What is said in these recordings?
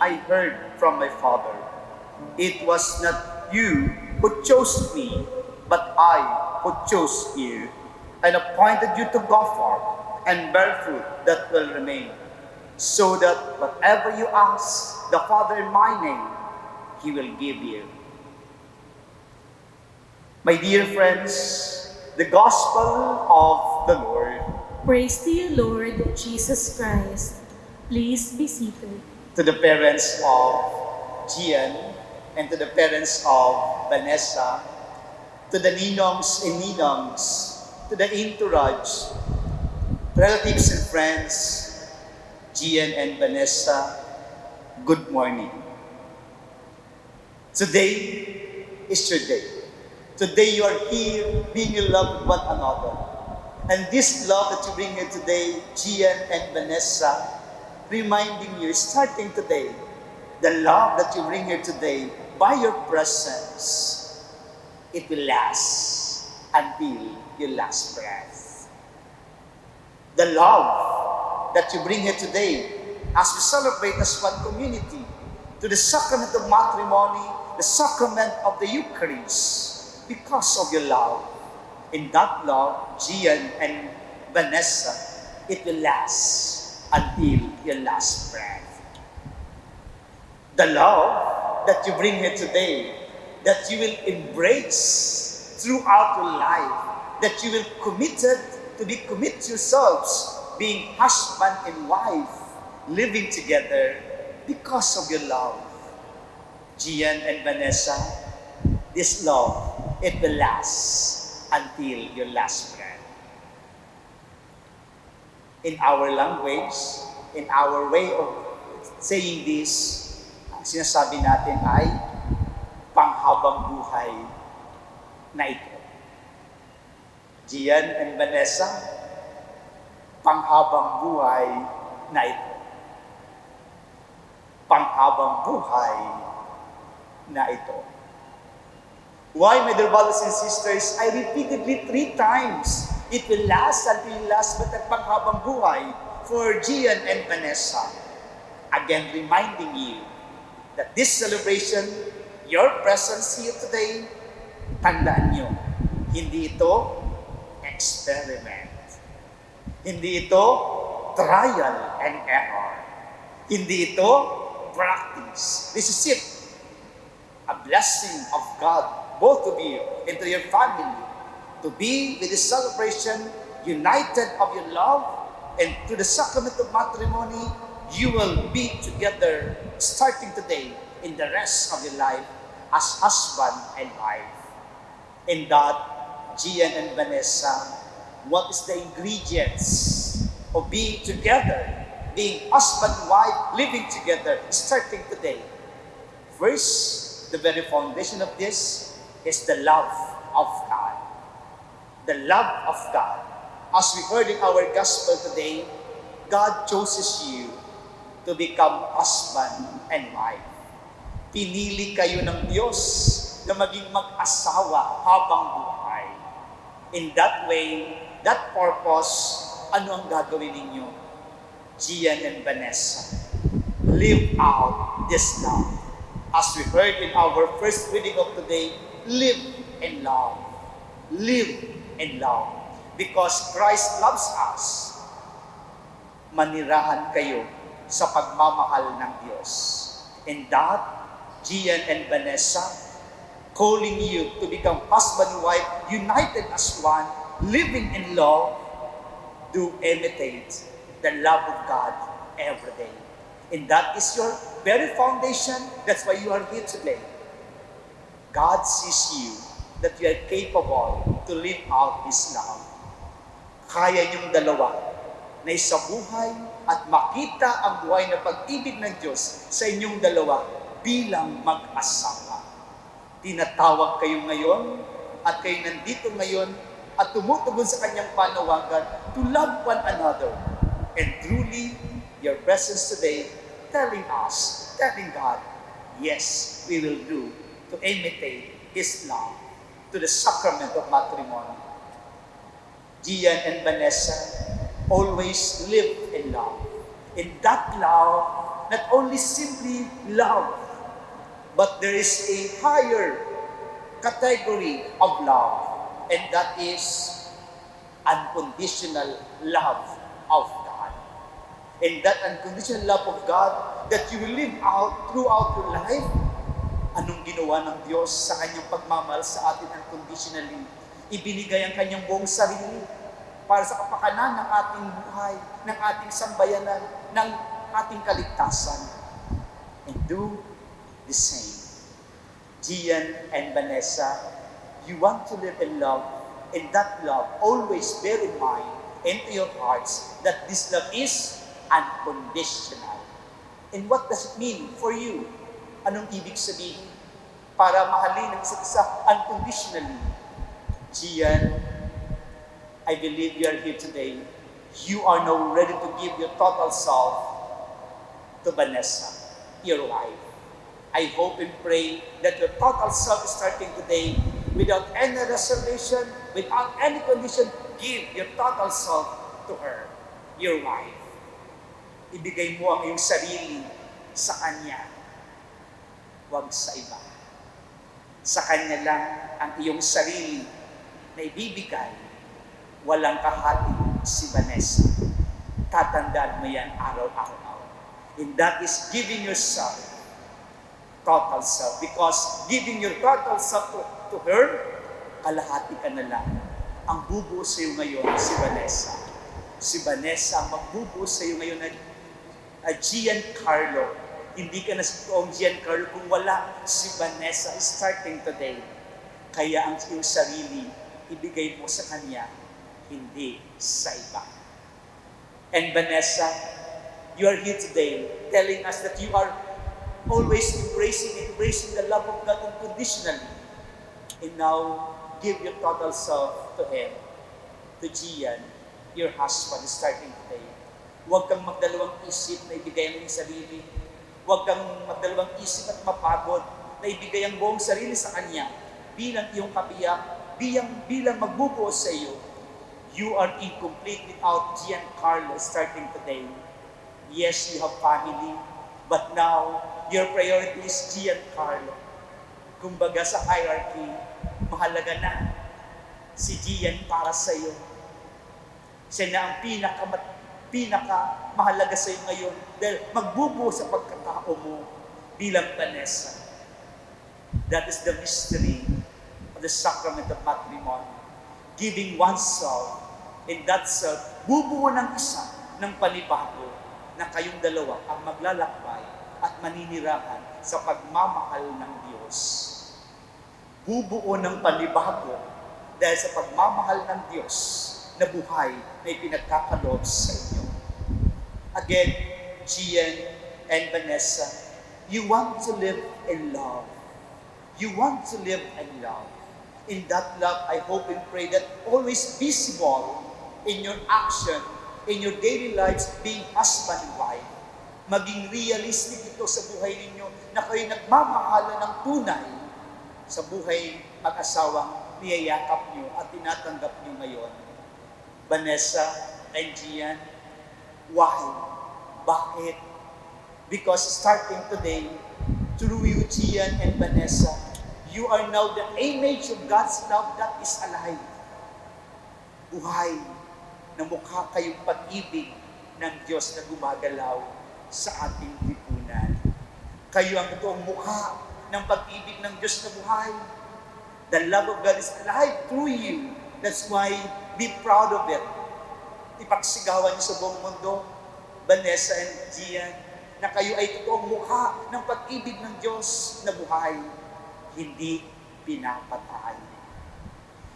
I heard from my Father. It was not you who chose me, but I who chose you, and appointed you to go forth and bear fruit that will remain, so that whatever you ask the Father in my name, He will give you. My dear friends, the Gospel of the Lord. Praise to you, Lord Jesus Christ. Please be seated. To the parents of Gian and to the parents of Vanessa, to the ninongs and ninongs, to the entourage, relatives and friends, Gian and Vanessa, good morning. Today is your day. Today you are here being in love with one another. And this love that you bring here today, Gian and Vanessa, reminding you, starting today, the love that you bring here today, by your presence, it will last until your last breath. The love that you bring here today, as we celebrate as one community, to the sacrament of matrimony, the sacrament of the Eucharist, because of your love. In that love, Gian and Vanessa, it will last until your last breath. The love that you bring here today, that you will embrace throughout your life, that you will commit yourselves, being husband and wife, living together because of your love. Gian and Vanessa, this love, it will last until your last breath. In our language, in our way of saying this, ang sinasabi natin ay panghabang buhay na ito. Gian and Vanessa, panghabang buhay na ito. Panghabang buhay na ito. Why, my dear brothers and sisters, I repeatedly 3 times, it will last until last but at panghabang buhay for Gian and Vanessa. Again, reminding you that this celebration, your presence here today, tandaan nyo, hindi ito experiment. Hindi ito trial and error. Hindi ito practice. This is it. A blessing of God, both of you, and to your family, to be with the celebration, united of your love, and to the sacrament of matrimony, you will be together starting today in the rest of your life as husband and wife. In that, Gian and Vanessa, what is the ingredients of being together, being husband and wife, living together, starting today? First, the very foundation of this is the love of God. The love of God. As we heard in our gospel today, God chooses you to become husband and wife. Pinili kayo ng Diyos na maging mag-asawa habang buhay. In that way, that purpose, ano ang gagawin ninyo? Gian and Vanessa, live out this love. As we heard in our first reading of today, live in love. Live in love. Because Christ loves us, manirahan kayo sa pagmamahal ng Diyos. In that, Gian and Vanessa, calling you to become husband and wife, united as one, living in love, do imitate the love of God every day. And that is your very foundation. That's why you are here today. God sees you that you are capable to live out His love. Kaya niyong dalawa na isa buhay at makita ang buhay na pag-ibig ng Diyos sa inyong dalawa bilang mag-asawa. Tinatawag kayo ngayon at kayo nandito ngayon at tumutugon sa Kanyang panawagan to love one another. And truly, your presence today telling God, yes, we will do to imitate His love to the sacrament of matrimony. Gian and Vanessa always live in love. In that love not only simply love, but there is a higher category of love, and that is unconditional love of God. And that unconditional love of God that you will live out throughout your life, anong ginawa ng Diyos sa kanyang pagmamahal sa atin unconditionally? Ibinigay ang kanyang buong sarili para sa kapakanan ng ating buhay, ng ating sambayanan, ng ating kaligtasan. And do the same. Gian and Vanessa, you want to live in love, and that love, always bear in mind into your hearts that this love is unconditional. And what does it mean for you? Anong ibig sabihin? Para mahalin ang isa't isa unconditionally. Gian, I believe you are here today. You are now ready to give your total self to Vanessa, your wife. I hope and pray that your total self is starting today without any reservation, without any condition. Give your total self to her, your wife. Ibigay mo ang iyong sarili sa kanya, huwag sa iba. Sa kanya lang ang iyong sarili na ibibigay, walang kahati si Vanessa. Tatandaan mo yan araw-araw. And that is giving yourself total self. Because giving your total self to her, kalahati ka na lang. Ang bubuo sa iyo ngayon, si Vanessa. Si Vanessa ang magbubuo sa iyo ngayon na Giancarlo. Hindi ka na si toong Giancarlo kung wala si Vanessa starting today. Kaya ang iyong sarili, ibigay mo sa kanya, hindi sa iba. And Vanessa, you are here today telling us that you are always embracing the love of God unconditionally. And now, give your total self to Him, to Gian, your husband, starting today. Huwag kang magdalawang isip na ibigay ang iyong sarili. Huwag kang magdalawang isip at mapagod na ibigay ang buong sarili sa Kanya bilang iyong kabiyak, bilang magbubuo sa iyo. You are incomplete without Giancarlo starting today. Yes, you have family, but now, your priority is Giancarlo. Kumbaga sa hierarchy, mahalaga na si Gian para sa iyo. Siya na ang pinaka mahalaga sa iyo ngayon dahil magbubuo sa pagkatao mo bilang Vanessa. That is the mystery of the sacrament of matrimony. Giving oneself, and that self, bubuo ng isa ng panibago na kayong dalawa ang maglalakbay at maninirahan sa pagmamahal ng Diyos. Bubuo ng panibago dahil sa pagmamahal ng Diyos na buhay na ipinagkakaloob sa inyo. Again, Gian and Vanessa, you want to live in love. You want to live in love. In that love, I hope and pray that always visible in your action, in your daily lives, being husband and wife. Maging realistic ito sa buhay ninyo na kayo nagmamahalan ng tunay sa buhay mag-asawang niyayakap nyo at tinatanggap nyo ngayon. Vanessa and Gian, why? Bakit? Because starting today, through you, Gian and Vanessa, you are now the image of God's love that is alive. Buhay na mukha kayong pag-ibig ng Diyos na gumagalaw sa ating lipunan. Kayo ang totoong mukha ng pag-ibig ng Diyos na buhay. The love of God is alive through you. That's why be proud of it. Ipagsigawan niyo sa buong mundo, Vanessa and Gian, na kayo ay totoong mukha ng pag-ibig ng Diyos na buhay. Hindi pinapatay.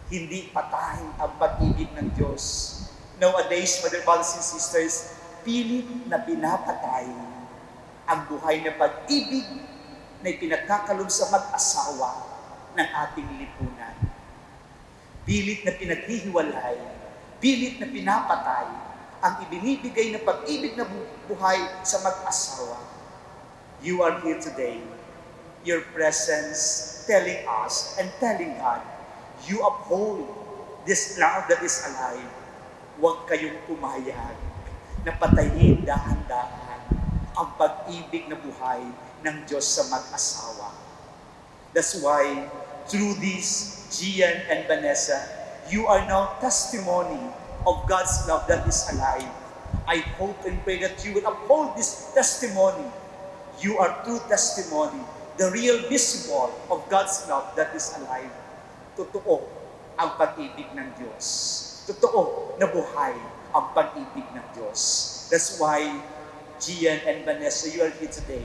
Hindi patay ang pag-ibig ng Diyos. Nowadays, Mother, brothers and sisters, pilit na pinapatay ang buhay na pag-ibig na ipinagkakaloob sa mag-asawa ng ating lipunan. Pilit na pinaghihiwalay, pilit na pinapatay ang ibinibigay na pag-ibig na buhay sa mag-asawa. You are here today, your presence telling us and telling God, you uphold this love that is alive. Huwag kayong pumayag na patayin dahan-dahan ang pag-ibig na buhay ng Diyos sa mag-asawa. That's why, through this, Gian and Vanessa, you are now testimony of God's love that is alive. I hope and pray that you will uphold this testimony. You are true testimony, the real visible of God's love that is alive. Totoo ang pag-ibig ng Diyos. Totoo na buhay ang pag-ibig ng Diyos. That's why, Gian and Vanessa, you are here today,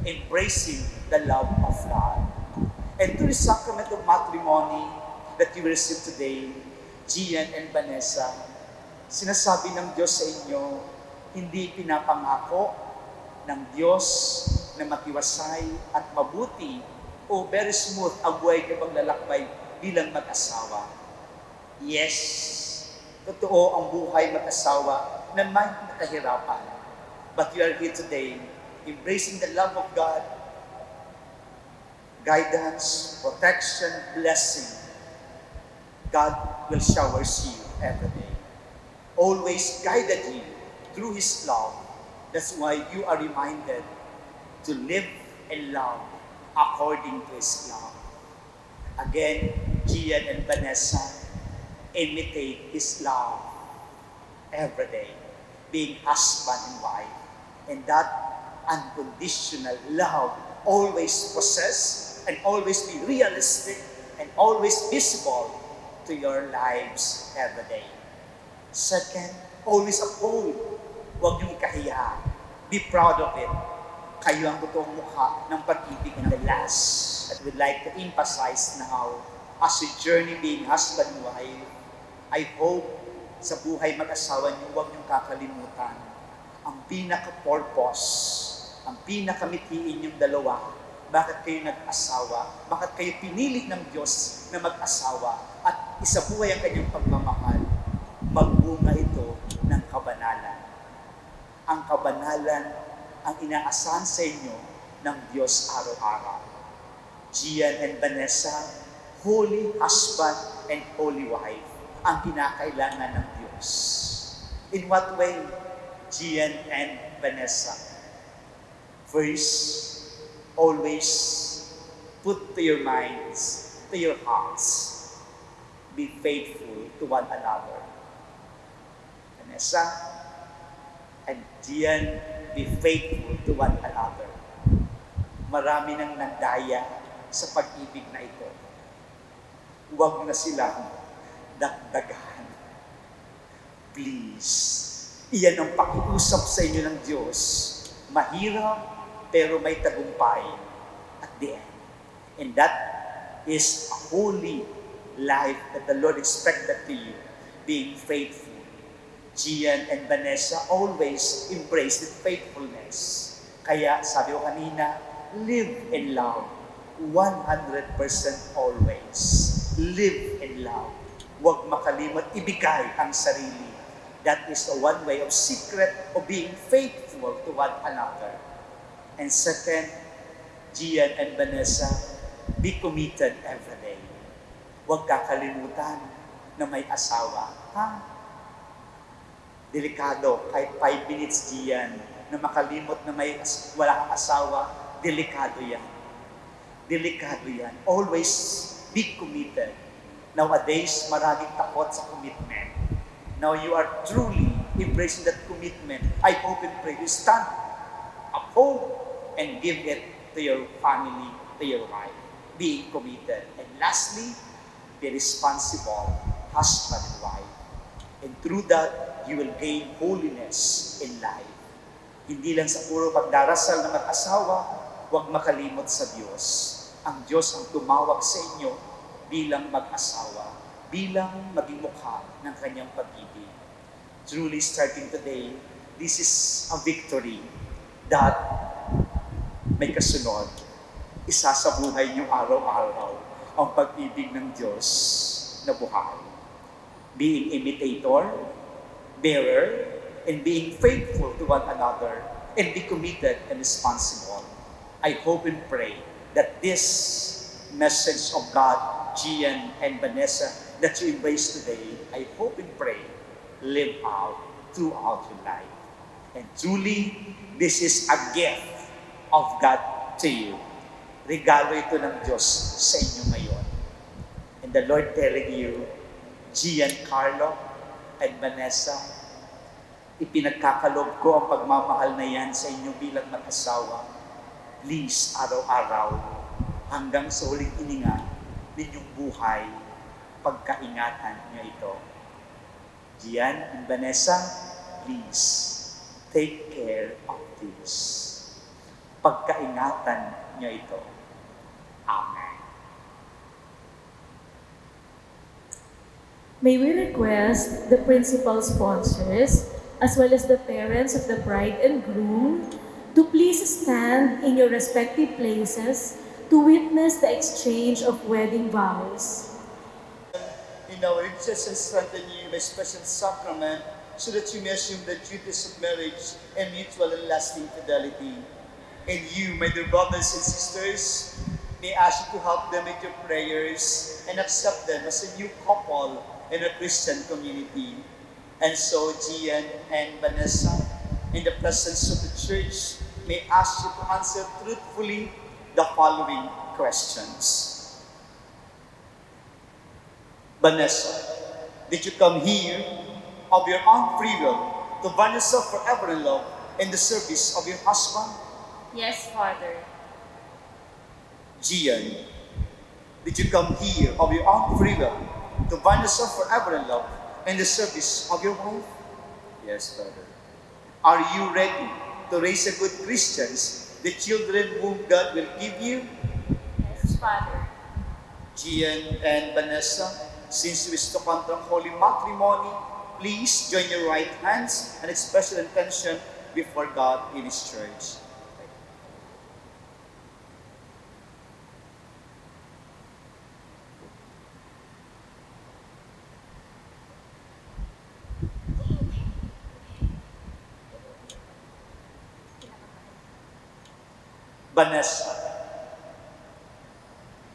embracing the love of God. And through the sacrament of matrimony that you will receive today, Gian and Vanessa, sinasabi ng Diyos sa inyo, hindi pinapangako ng Diyos na matiwasay at mabuti o very smooth ang buhay ng paglalakbay bilang mag-asawa. Yes, totoo ang buhay mag-asawa na may nakahirapan. But you are here today, embracing the love of God, guidance, protection, blessing. God will shower you every day. Always guided you through His love. That's why you are reminded to live and love according to His love. Again, Gian and Vanessa imitate His love every day, being husband and wife. And that unconditional love always possess and always be realistic and always visible to your lives every day. Second, always uphold. Huwag niyong ikahiya. Be proud of it. Kayo ang totoong mukha ng pag-ibig. And the last, I would like to emphasize now, as you journey being husband and wife, I hope sa buhay mag-asawa niyo, huwag niyong kakalimutan ang pinaka-purpose, ang pinaka-mithiin yung dalawa, bakit kayo nag-asawa, bakit kayo pinili ng Diyos na mag-asawa, at isabuhay ang kanyang pagmamahal, magbunga ito ng kabanalan. Ang kabanalan ang inaasahan sa inyo ng Diyos araw-araw. Gian and Vanessa, holy husband and holy wife, ang kinakailangan ng Diyos. In what way, Gian and Vanessa? First, always put to your minds, to your hearts, be faithful to one another. Vanessa and Gian, be faithful to one another. Marami nang nandaya sa pag-ibig na ito. Huwag na silang dagdagan. Please. Iyan ang pakiusap sa inyo ng Diyos. Mahirap, pero may tagumpay at the end. And that is a holy life that the Lord expected to you, being faithful. Gian and Vanessa always embrace the faithfulness. Kaya, sabi ko kanina, live in love. 100% always. Live in love. Huwag makalimot, ibigay ang sarili. That is the one way of secret of being faithful to one another. And second, Gian and Vanessa, be committed every day. Huwag kakalimutan na may asawa. Ha? Delikado, kahit 5 minutes Gian, na makalimot na may walang asawa, delikado yan. Delikado yan. Always be committed. Nowadays, maraming takot sa commitment. Now you are truly embracing that commitment. I hope and pray you stand, uphold, and give it to your family, to your wife. Being committed. And lastly, be responsible, husband and wife. And through that, you will gain holiness in life. Hindi lang sa puro pagdarasal na mag-asawa, huwag makalimot sa Diyos. Ang Diyos ang tumawag sa inyo bilang mag-asawa, bilang maging mukha ng kanyang pag-ibig. Truly, starting today, this is a victory that may kasunod. Isa sa buhay niyo araw-araw ang pag-ibig ng Diyos na buhay. Being imitator, bearer, and being faithful to one another, and be committed and responsible. I hope and pray that this message of God, Gian and Vanessa, that you embrace today, I hope and pray, live out throughout your life. And truly, this is a gift of God to you. Regalo ito ng Diyos sa inyo ngayon. And the Lord telling you, Giancarlo and Vanessa, ipinagkakalob ko ang pagmamahal na yan sa inyo bilang mag-asawa. Please, araw-araw, hanggang sa huling hininga ninyong buhay, pagkaingatan niyo ito. Gian and Vanessa, please, take care of this. Pagkaingatan niyo ito. Amen. May we request the principal sponsors, as well as the parents of the bride and groom, to please stand in your respective places to witness the exchange of wedding vows. In our interest and strengthen you by special sacrament, so that you may assume the duties of marriage and mutual and lasting fidelity. And you, my dear brothers and sisters, may ask you to help them with your prayers and accept them as a new couple in a Christian community. And so, Gian and Vanessa, in the presence of the Church, may ask you to answer truthfully the following questions. Vanessa, did you come here of your own free will to bind yourself forever in love in the service of your husband? Yes, Father. Gian, did you come here of your own free will to bind yourself forever in love in the service of your wife? Yes, Father. Are you ready to raise a good Christians, the children whom God will give you? Yes, Father. Gian and Vanessa, since you wish to contract holy matrimony, please join your right hands and express your intention before God in His church. Vanessa,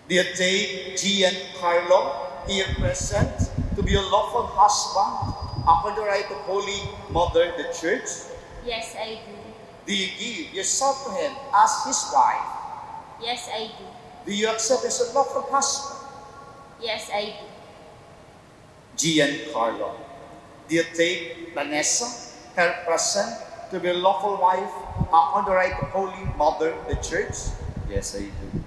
do you take Giancarlo here present to be your lawful husband upon the right of Holy Mother, the Church? Yes, I do. Do you give yourself to him as his wife? Yes, I do. Do you accept as a lawful husband? Yes, I do. Giancarlo, do you take Vanessa, her present, to be your lawful wife upon the right of Holy Mother, the Church? Yes, I do.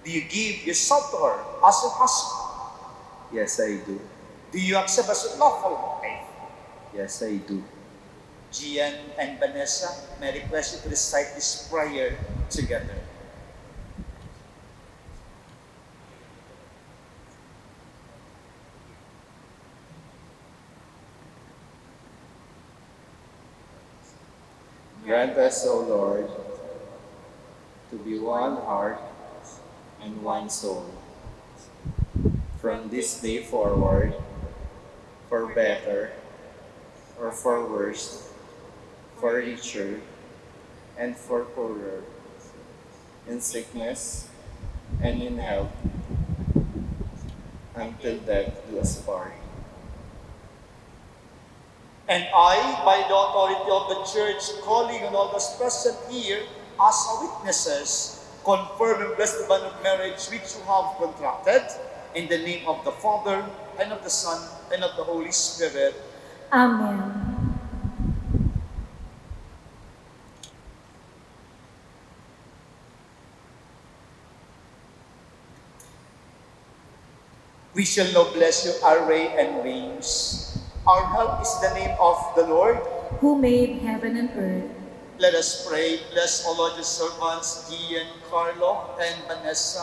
Do you give yourself to her as a husband? Yes, I do. Do you accept as a lawful wife? Yes, I do. Gian and Vanessa, may I request you to recite this prayer together. Grant us, O Lord, to be one heart and one soul. From this day forward, for better or for worse, for richer and for poorer, in sickness and in health, until death do us part. And I, by the authority of the Church, calling on all those present here as witnesses, confirm and bless the bond of marriage which you have contracted, in the name of the Father, and of the Son, and of the Holy Spirit. Amen. We shall now bless you, our ray and wings. Our help is the name of the Lord. Who made heaven and earth. Let us pray. Bless, O Lord, your servants, Gian, Carlo, and Vanessa,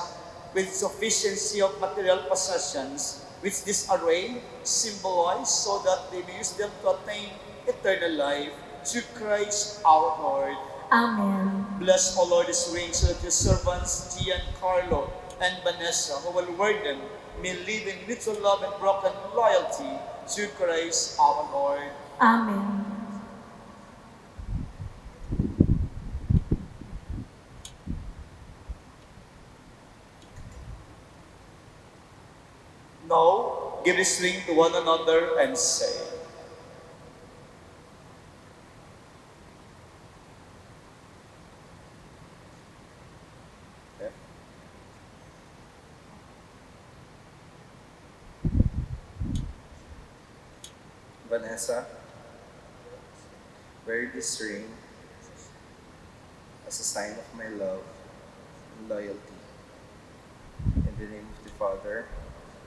with sufficiency of material possessions, which this array symbolize, so that they may use them to attain eternal life, through Christ our Lord. Amen. Bless, O Lord, this ring, so that your servants, Gian, Carlo, and Vanessa, who will wear them, may live in mutual love and broken loyalty, through Christ our Lord. Amen. Now, give this ring to one another and say, Vanessa, wear this ring as a sign of my love and loyalty. In the name of the Father,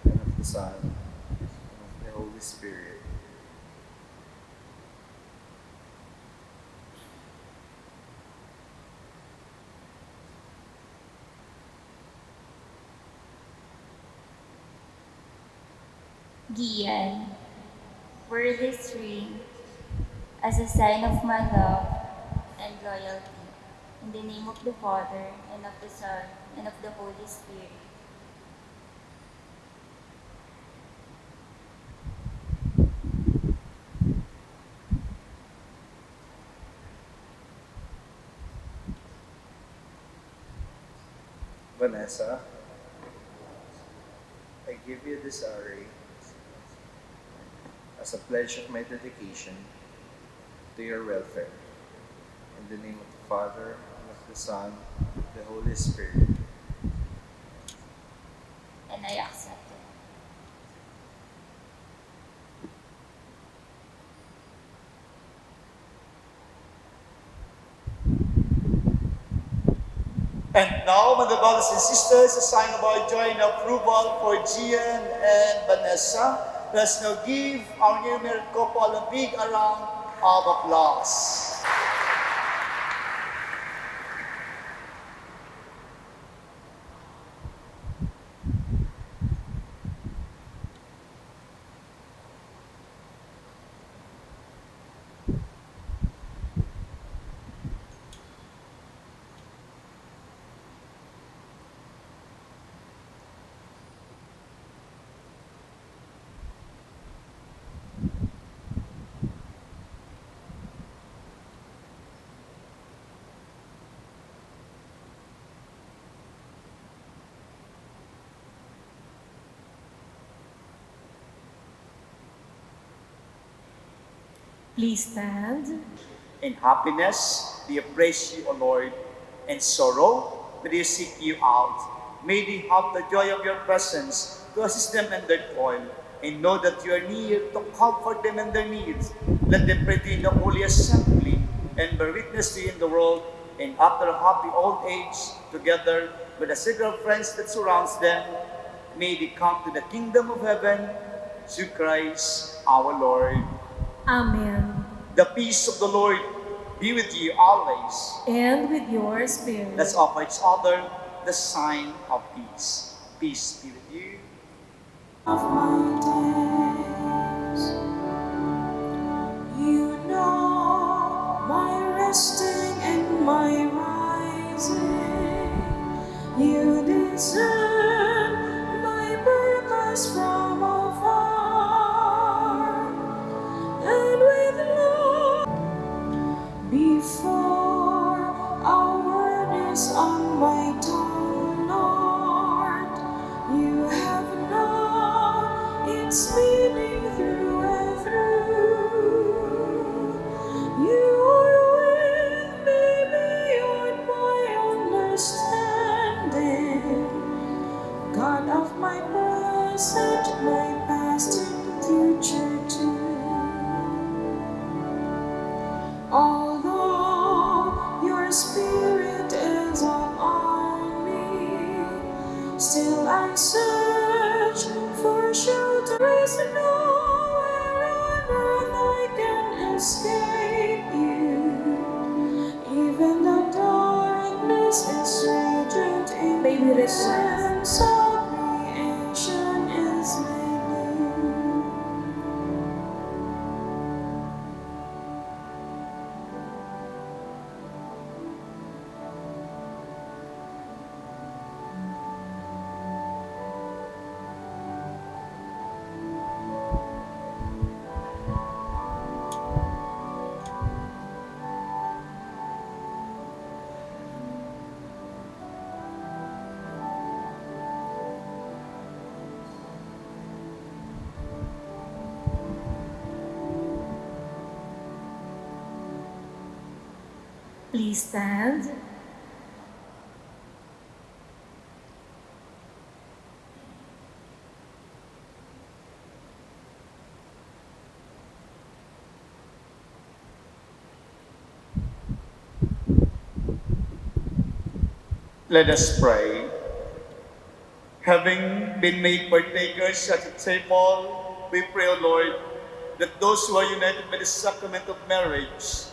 and of the Son, and of the Holy Spirit. Gian, wear this ring as a sign of my love and loyalty. In the name of the Father, and of the Son, and of the Holy Spirit. Vanessa, I give you this ring as a pledge of my dedication to your welfare. In the name of the Father, and of the Son, and of the Holy Spirit. And I accept it. And now, my brothers and sisters, a sign of our joy and approval for Gian and Vanessa, let's now give our new married couple a big round of applause. Please stand. In happiness, they praise you, O Lord. In sorrow, may they seek you out. May they have the joy of your presence to assist them in their toil, and know that you are near to comfort them in their needs. Let them pray to you in the holy assembly, and bear witness to you in the world, and after a happy old age, together with the circle of friends that surrounds them, may they come to the kingdom of heaven, through Christ our Lord. Amen. The peace of the Lord be with you always. And with your spirit. Let's offer each other the sign of peace. Peace be with you. Of my days, you know my resting and my rising. You discern my purpose from afar, and with love before our word is on my tongue, Lord, you have known its meaning through and through. You are with me beyond my understanding, God of my present, my past and future too. Although your spirit is upon me, still I search for shelter. There is nowhere on earth I can escape you. Even the darkness is radiant in May we the request. sense of creation is made new. Please stand. Let us pray. Having been made partakers at the table, we pray, O Lord, that those who are united by the sacrament of marriage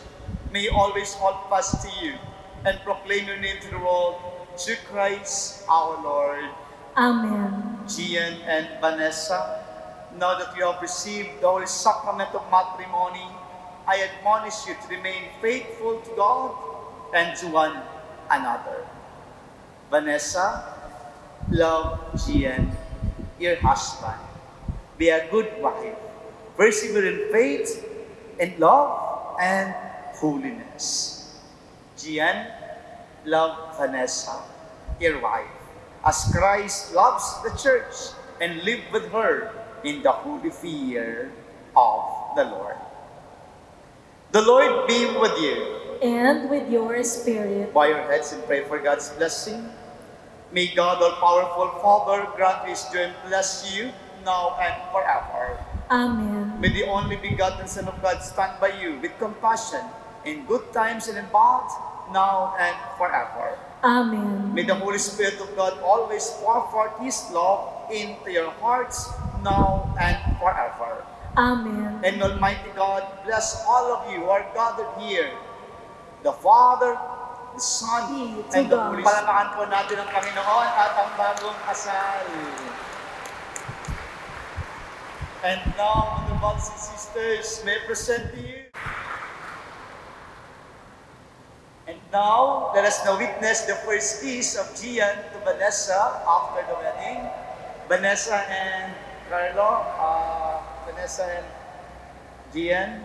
may always hold fast to you and proclaim your name to the world, through Christ our Lord. Amen. Gian and Vanessa, now that you have received the holy sacrament of matrimony, I admonish you to remain faithful to God and to one another. Vanessa, love Gian, your husband. Be a good wife. Persevere in faith, in love, and holiness. Gian, love Vanessa, your wife, as Christ loves the church, and live with her in the holy fear of the Lord. The Lord be with you. And with your spirit. Bow your heads and pray for God's blessing. May God, all-powerful Father, grant His joy and bless you now and forever. Amen. May the only begotten Son of God stand by you with compassion in good times and in bad, now and forever. Amen. May the Holy Spirit of God always pour forth His love into your hearts, now and forever. Amen. And Almighty God, bless all of you who are gathered here, the Father, the Son, Be to and the God. Holy Spirit. Palamahan po natin ang Panginoon at ang bagong kasal. And now, mga brothers and sisters, may I present to you. And now, let us now witness the first kiss of Gian to Vanessa after the wedding. Vanessa and Carlo, Vanessa and Gian,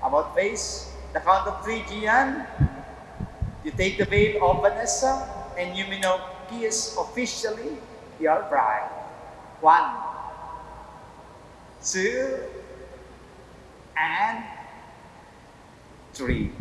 about face. The count of 3, Gian. You take the veil of Vanessa, and you may now kiss officially your bride. 1, 2, and 3.